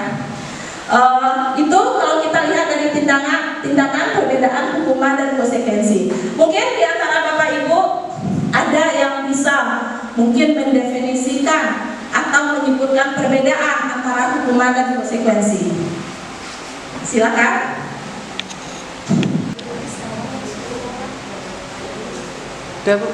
[SPEAKER 3] Itu kalau kita lihat dari tindakan perbedaan hukuman dan konsekuensi. Mungkin di antara Bapak Ibu ada yang bisa mungkin mendefinisikan atau menyebutkan perbedaan antara hukuman dan konsekuensi. Silakan.
[SPEAKER 4] Udah, Bu.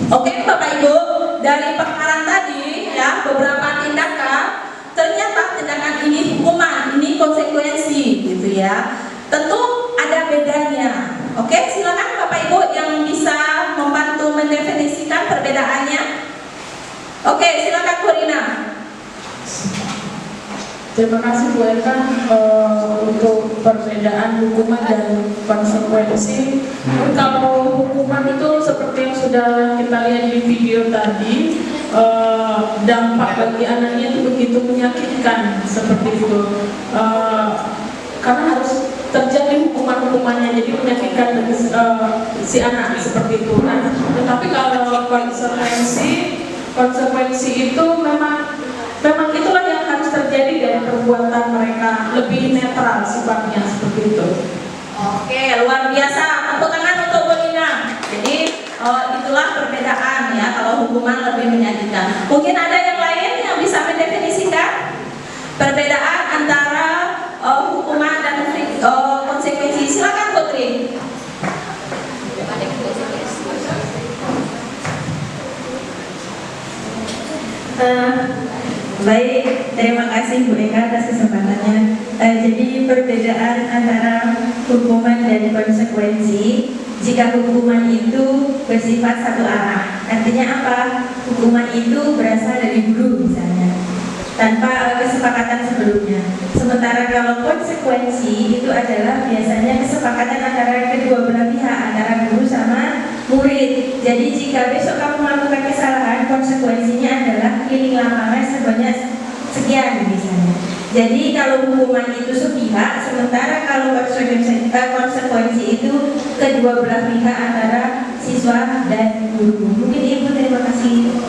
[SPEAKER 3] Oke Bapak Ibu, dari paparan tadi ya beberapa tindakan, ternyata tindakan ini hukuman, ini konsekuensi gitu ya. Tentu ada bedanya. Oke, silakan Bapak Ibu yang bisa membantu mendefinisikan perbedaannya. Oke, silakan Bu Rina.
[SPEAKER 1] Terima kasih Bu Eka untuk perbedaan hukuman dan konsekuensi. Kalau hukuman itu seperti yang sudah kita lihat di video tadi, dampak bagi anaknya itu begitu menyakitkan seperti itu. Karena harus terjadi hukuman-hukumannya, jadi menyakitkan bagi si anak seperti itu. Nah, tetapi kalau konsekuensi itu memang itulah yang harus terjadi dari perbuatan mereka, lebih netral sifatnya seperti itu.
[SPEAKER 3] Oke, luar biasa. Tepuk tangan untuk Bu Lina. Jadi itulah perbedaan ya, kalau hukuman lebih menyakitkan. Mungkin ada yang lain yang bisa mendefinisikan perbedaan antara hukuman dan konsekuensi. Silakan Putri.
[SPEAKER 9] Baik, terima kasih Bu Eka atas kesempatannya. Jadi perbedaan antara hukuman dan konsekuensi, jika hukuman itu bersifat satu arah, artinya apa? Hukuman itu berasal dari guru misalnya, tanpa kesepakatan sebelumnya. Sementara kalau konsekuensi itu adalah biasanya kesepakatan antara kedua belah pihak, antara guru sama murid. Jadi jika besok kamu melakukan kesalahan, konsekuensinya adalah keliling lapangan sebanyak sekian misalnya. Jadi kalau hukuman itu sepihak, sementara kalau konsekuensi itu kedua belah pihak antara siswa dan guru. Mungkin Ibu, terima kasih.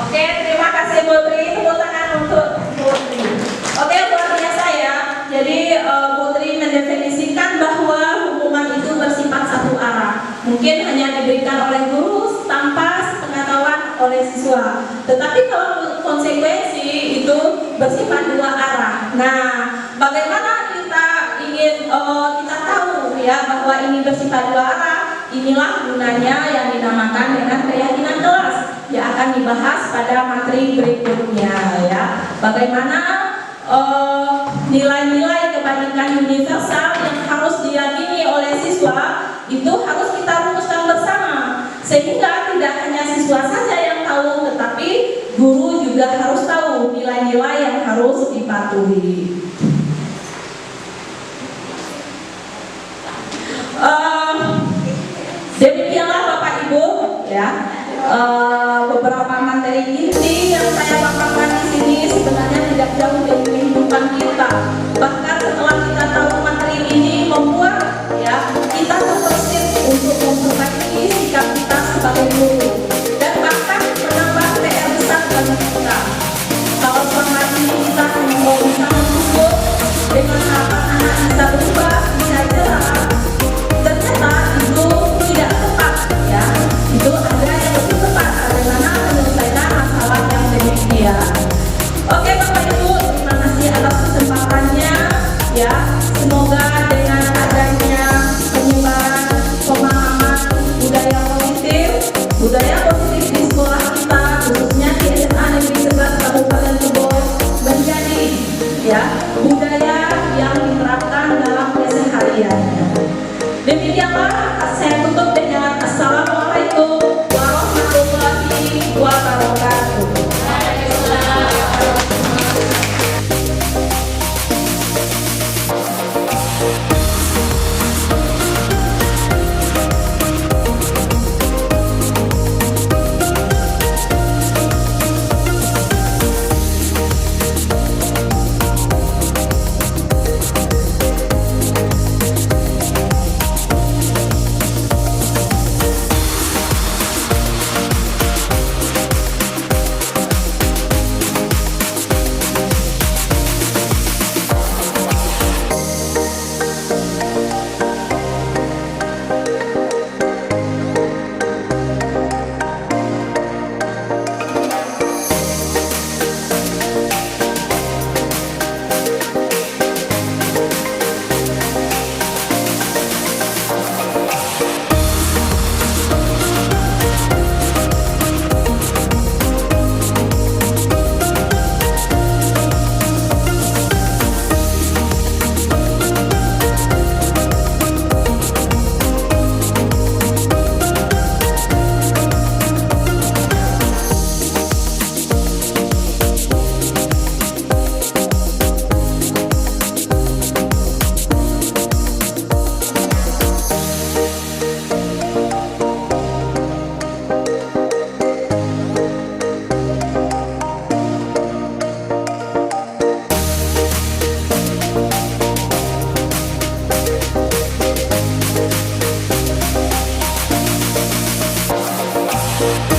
[SPEAKER 3] Oke, terima kasih Putri. Tepuk tangan untuk Putri. Oke, luar biasa ya. Jadi Putri mendefinisikan mungkin hanya diberikan oleh guru tanpa sepengetahuan oleh siswa. Tetapi kalau konsekuensi itu bersifat dua arah. Nah, bagaimana kita ingin kita tahu ya bahwa ini bersifat dua arah? Inilah gunanya yang dinamakan dengan keyakinan kelas yang akan dibahas pada materi berikutnya ya. Bagaimana nilai-nilai kebaikan universal yang harus diyakini oleh siswa itu harus kita rumuskan bersama, sehingga tidak hanya siswa saja yang tahu, tetapi guru juga harus tahu nilai-nilai yang harus dipatuhi. Demikianlah Bapak Ibu ya, beberapa materi inti yang saya paparkan di sini sebenarnya tidak jauh dari kehidupan kita. Bahkan setelah kita tahu materi ini membuat ya kita terbesit untuk memperbaiki sikap kita sebagai guru dan bahkan menambah PR besar bagi kita. Kalau selama ini kita mau bisa mengukur dengan harapan anak bisa berubah, bisa jelas, ternyata itu tidak tepat ya. Itu ada yang lebih tepat bagaimana menyelesaikan masalah yang demikian. Oke Bapak Ibu, terima kasih atas kesempatannya ya. Semoga dengan adanya penyebaran pemahaman budaya positif di sekolah kita, khususnya di SMA Negeri 11 Kabupaten Tebo, menjadi ya budaya yang diterapkan dalam keseharian. Demikianlah saya tutup dengan Assalamualaikum warahmatullahi wabarakatuh.
[SPEAKER 10] Thank you.